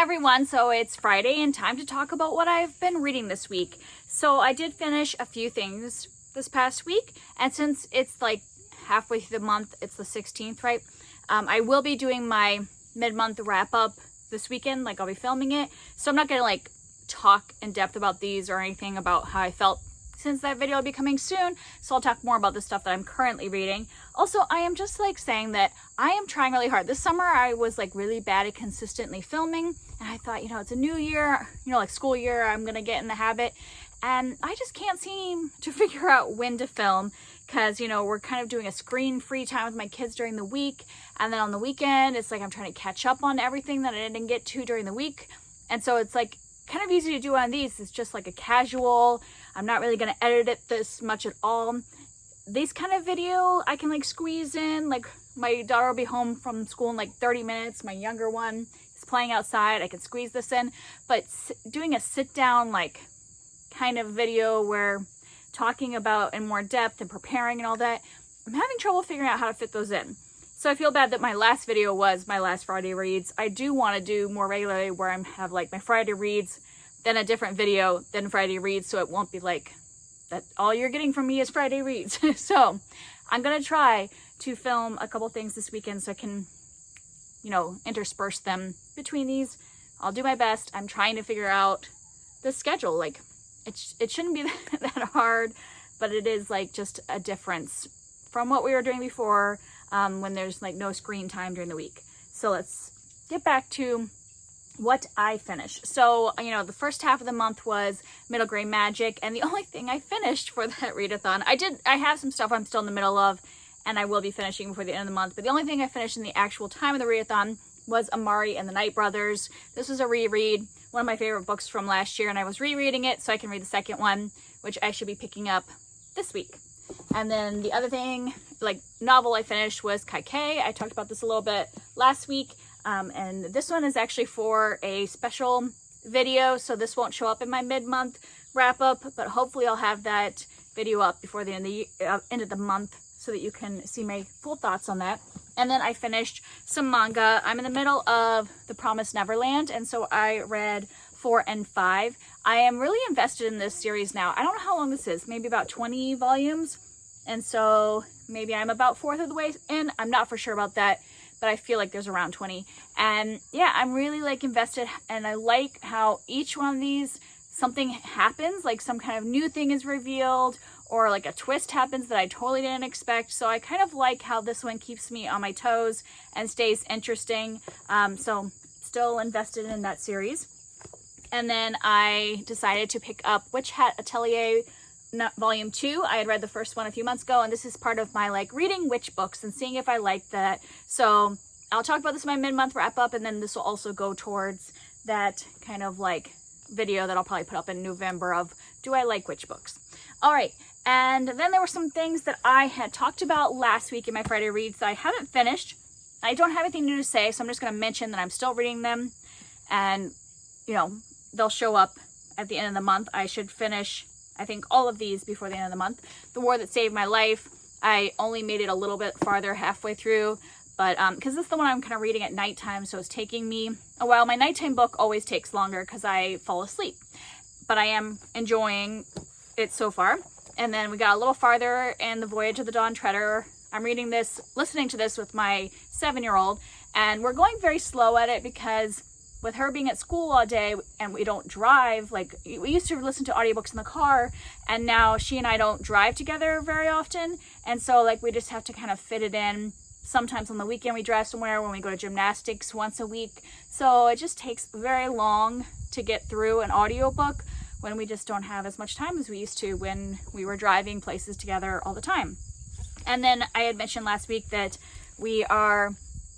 everyone, so it's Friday and time to talk about what I've been reading this week. So I did finish a few things this past week, and since it's like halfway through the month, it's the 16th, right? I will be doing my mid-month wrap up this weekend, like I'll be filming it. So I'm not gonna like talk in depth about these or anything about how I felt since that video will be coming soon. So I'll talk more about the stuff that I'm currently reading. Also, I am just like saying that I am trying really hard. This summer I was like really bad at consistently filming, and I thought, it's a new year, like school year, I'm gonna get in the habit. And I just can't seem to figure out when to film because, we're kind of doing a screen-free time with my kids during the week. And then on the weekend, it's like I'm trying to catch up on everything that I didn't get to during the week. And so it's like kind of easy to do on these. It's just like a casual, I'm not really going to edit it this much at all. These kind of video I can like squeeze in, like my daughter will be home from school in like 30 minutes. My younger one is playing outside. I can squeeze this in, but doing a sit down, like kind of video where talking about in more depth and preparing and all that, I'm having trouble figuring out how to fit those in. So I feel bad that my last video was my last Friday reads. I do want to do more regularly where I have like my Friday reads, then a different video, then Friday reads, so it won't be like that all you're getting from me is Friday reads. So I'm gonna try to film a couple things this weekend so I can, intersperse them between these. I'll do my best. I'm trying to figure out the schedule. Like it shouldn't be that hard, but it is like just a difference from what we were doing before, when there's like no screen time during the week. So let's get back to what I finished. So, the first half of the month was Middle Grade Magic, and the only thing I finished for that readathon, I have some stuff I'm still in the middle of, and I will be finishing before the end of the month, but the only thing I finished in the actual time of the readathon was Amari and the Night Brothers. This was a reread, one of my favorite books from last year, and I was rereading it so I can read the second one, which I should be picking up this week. And then the other thing, novel I finished was Kaikei. I talked about this a little bit last week. And this one is actually for a special video, so this won't show up in my mid-month wrap-up, but hopefully I'll have that video up before the end of the month so that you can see my full thoughts on that. And then I finished some manga. I'm in the middle of The Promised Neverland, and so I read 4 and 5. I am really invested in this series now. I don't know how long this is, maybe about 20 volumes, and so maybe I'm about 1/4 of the way in. I'm not for sure about that, but I feel like there's around 20. And yeah, I'm really invested, and I like how each one of these, something happens, like some kind of new thing is revealed, or like a twist happens that I totally didn't expect. So I kind of like how this one keeps me on my toes and stays interesting. So still invested in that series. And then I decided to pick up Witch Hat Atelier Volume 2. I had read the first one a few months ago, and this is part of my reading witch books and seeing if I like that. So I'll talk about this in my mid-month wrap-up, and then this will also go towards that kind of video that I'll probably put up in November of do I like witch books. All right, and then there were some things that I had talked about last week in my Friday reads that I haven't finished. I don't have anything new to say, so I'm just going to mention that I'm still reading them, and they'll show up at the end of the month. I should finish, I think, all of these before the end of the month. The War That Saved My Life, I only made it a little bit farther halfway through, but because this is the one I'm kind of reading at nighttime, so it's taking me a while. My nighttime book always takes longer because I fall asleep, but I am enjoying it so far. And then we got a little farther in The Voyage of the Dawn Treader. I'm reading this, listening to this with my 7-year-old, and we're going very slow at it because with her being at school all day and we don't drive, we used to listen to audiobooks in the car, and now she and I don't drive together very often. And so we just have to kind of fit it in. Sometimes on the weekend we drive somewhere when we go to gymnastics once a week. So it just takes very long to get through an audiobook when we just don't have as much time as we used to when we were driving places together all the time. And then I had mentioned last week that we are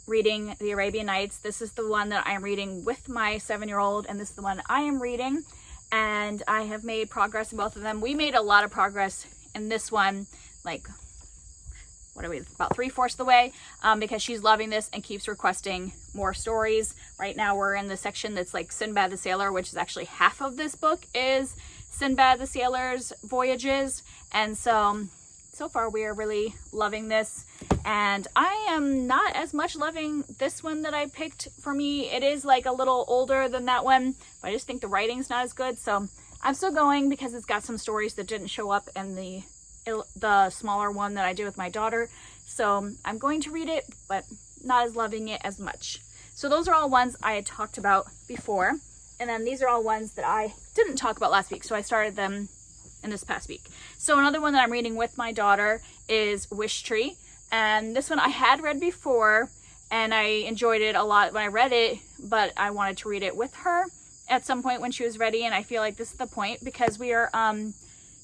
reading The Arabian Nights. This is the one that I'm reading with my 7-year-old, and this is the one I am reading, and I have made progress in both of them. We made a lot of progress in this one, about 3/4 of the way, because she's loving this and keeps requesting more stories. Right now we're in the section that's Sinbad the Sailor, which is actually half of this book is Sinbad the Sailor's voyages, and so so far we are really loving this, and I am not as much loving this one that I picked for me. It is like a little older than that one, but I just think the writing's not as good, so I'm still going because it's got some stories that didn't show up in the smaller one that I did with my daughter. So I'm going to read it, but not as loving it as much. So those are all ones I had talked about before. And then these are all ones that I didn't talk about last week. So I started them in this past week. So another one that I'm reading with my daughter is Wish Tree. And this one I had read before and I enjoyed it a lot when I read it, but I wanted to read it with her at some point when she was ready. And I feel like this is the point because we are,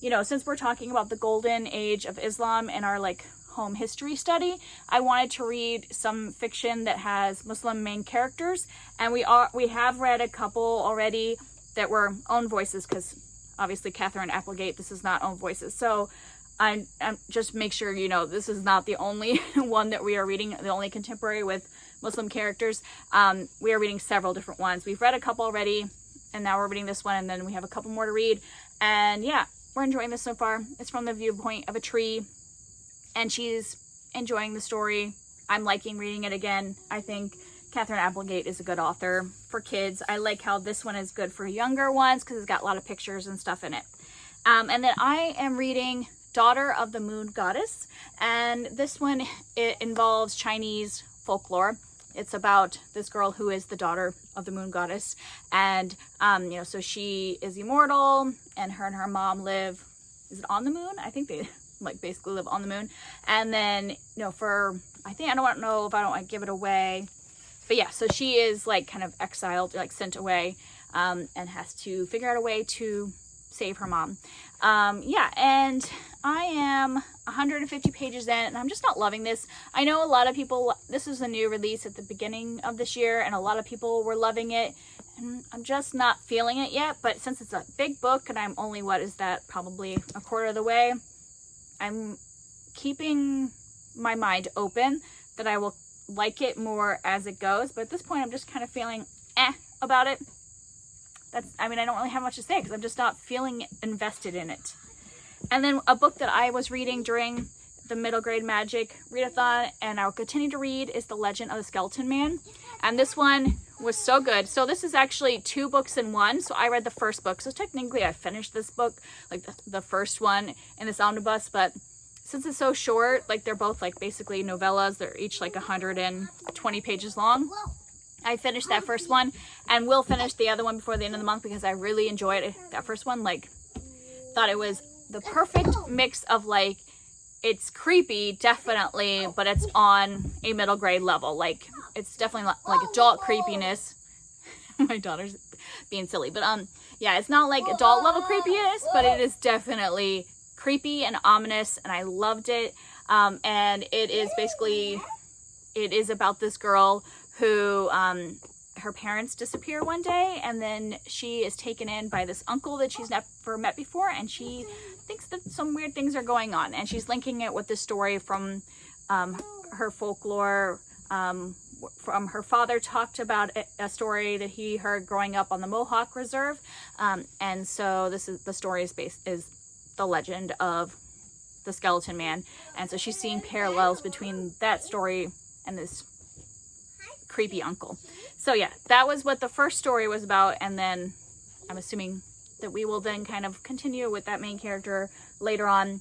you know, since we're talking about the golden age of Islam in our like home history study, I wanted to read some fiction that has Muslim main characters, and we have read a couple already that were own voices, because obviously Catherine Applegate, this is not own voices. So I'm just make sure you know this is not the only one that we are reading, the only contemporary with Muslim characters. We are reading several different ones. We've read a couple already, and now we're reading this one, and then we have a couple more to read. And yeah, we're enjoying this so far. It's from the viewpoint of a tree, and she's enjoying the story. I'm liking reading it again. I think Catherine Applegate is a good author for kids. I like how this one is good for younger ones because it's got a lot of pictures and stuff in it. And then I am reading Daughter of the Moon Goddess, and this one, it involves Chinese folklore. It's about this girl who is the daughter of the moon goddess, and you know, so she is immortal, and her mom live, is it on the moon? I think they like basically live on the moon. And then, you know, I don't know if I don't want to give it away, but yeah, so she is like kind of exiled, like sent away, and has to figure out a way to save her mom. Yeah, and I am 150 pages in, and I'm just not loving this. I know a lot of people, this is a new release at the beginning of this year, and a lot of people were loving it, and I'm just not feeling it yet. But since it's a big book, and I'm only, what is that, probably a quarter of the way, I'm keeping my mind open that I will like it more as it goes. But at this point, I'm just kind of feeling about it. I don't really have much to say because I'm just not feeling invested in it. And then a book that I was reading during the middle grade magic readathon, and I'll continue to read, is The Legend of the Skeleton Man. And this one was so good. So this is actually 2 books in one. So I read the first book. So technically I finished this book, like the first one in this omnibus, but since it's so short, like they're both like basically novellas, they're each like 120 pages long. I finished that first one, and will finish the other one before the end of the month because I really enjoyed it. That first one, like, thought it was the perfect mix of like, it's creepy, definitely, but it's on a middle grade level. Like, it's definitely like adult creepiness. My daughter's being silly, but yeah, it's not like adult level creepiness, but it is definitely creepy and ominous, and I loved it. And it is basically, it is about this girl who her parents disappear one day, and then she is taken in by this uncle that she's never met before, and she thinks that some weird things are going on, and she's linking it with this story from her folklore. From her father talked about a story that he heard growing up on the Mohawk Reserve, and so the story is the legend of the Skeleton Man, and so she's seeing parallels between that story and this creepy uncle. So yeah, that was what the first story was about, and then I'm assuming that we will then kind of continue with that main character later on.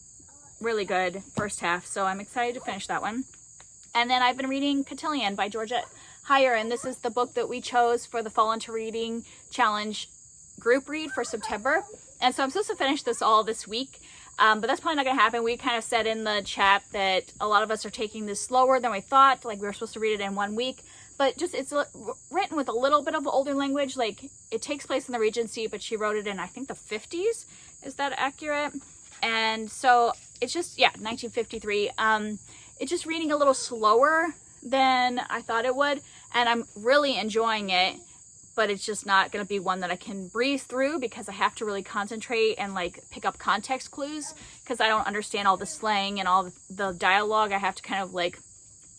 Really good first half, so I'm excited to finish that one. And then I've been reading Cotillion by Georgette Heyer, and this is the book that we chose for the Fall Into Reading Challenge group read for September. And so I'm supposed to finish this all this week, but that's probably not going to happen. We kind of said in the chat that a lot of us are taking this slower than we thought, like we were supposed to read it in 1 week. But just, it's written with a little bit of older language. Like, it takes place in the Regency, but she wrote it in, I think, the 50s. Is that accurate? And so it's just, yeah, 1953. It's just reading a little slower than I thought it would. And I'm really enjoying it, but it's just not going to be one that I can breeze through because I have to really concentrate and like pick up context clues because I don't understand all the slang and all the dialogue. I have to kind of like,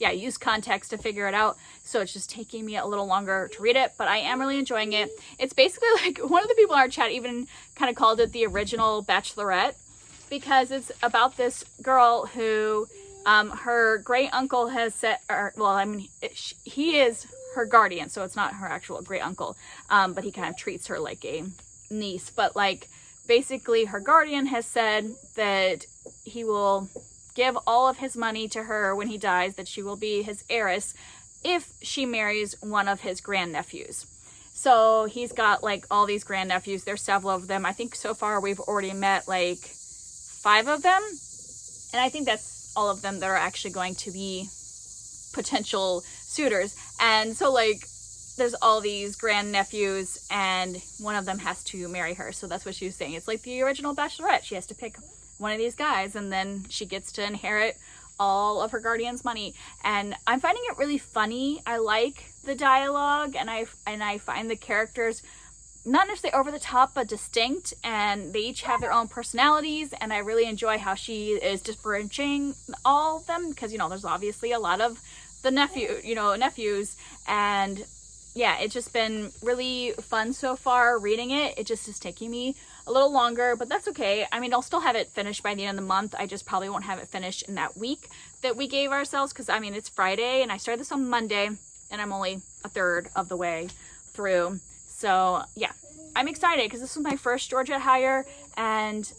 yeah, use context to figure it out. So it's just taking me a little longer to read it, but I am really enjoying it. It's basically like, one of the people in our chat even kind of called it the original Bachelorette. because it's about this girl who her great uncle has said, or well, I mean, he is her guardian, so it's not her actual great uncle, but he kind of treats her like a niece. But like, basically, her guardian has said that he will give all of his money to her when he dies, that she will be his heiress if she marries one of his grandnephews. So he's got like all these grandnephews. There's several of them. I think so far we've already met like 5 of them. And I think that's all of them that are actually going to be potential suitors. And so like there's all these grandnephews and one of them has to marry her. So that's what she was saying. It's like the original Bachelorette. She has to pick one of these guys and then she gets to inherit all of her guardian's money. And I'm finding it really funny. I like the dialogue and I find the characters not necessarily over the top but distinct, and they each have their own personalities, and I really enjoy how she is differentiating all of them, because you know there's obviously a lot of the nephews, and yeah, it's just been really fun so far reading it. It just is taking me a little longer, but that's okay. I mean, I'll still have it finished by the end of the month. I just probably won't have it finished in that week that we gave ourselves, because I mean, it's Friday and I started this on Monday and I'm only a third of the way through. So yeah, I'm excited because this was my first Georgia hire, and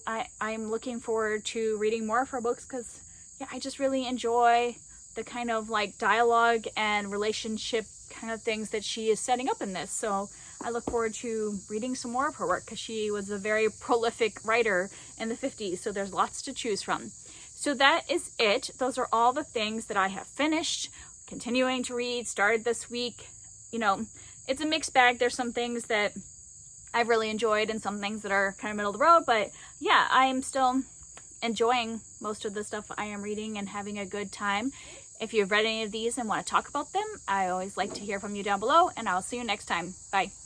I'm looking forward to reading more of her books, because yeah, I just really enjoy the kind of like dialogue and relationship kind of things that she is setting up in this. So I look forward to reading some more of her work, because she was a very prolific writer in the 50s, so there's lots to choose from. So that is it. Those are all the things that I have finished, continuing to read, started this week. You know, it's a mixed bag. There's some things that I've really enjoyed and some things that are kind of middle of the road, but yeah, I'm still enjoying most of the stuff I am reading and having a good time. If you've read any of these and want to talk about them, I always like to hear from you down below, and I'll see you next time. Bye.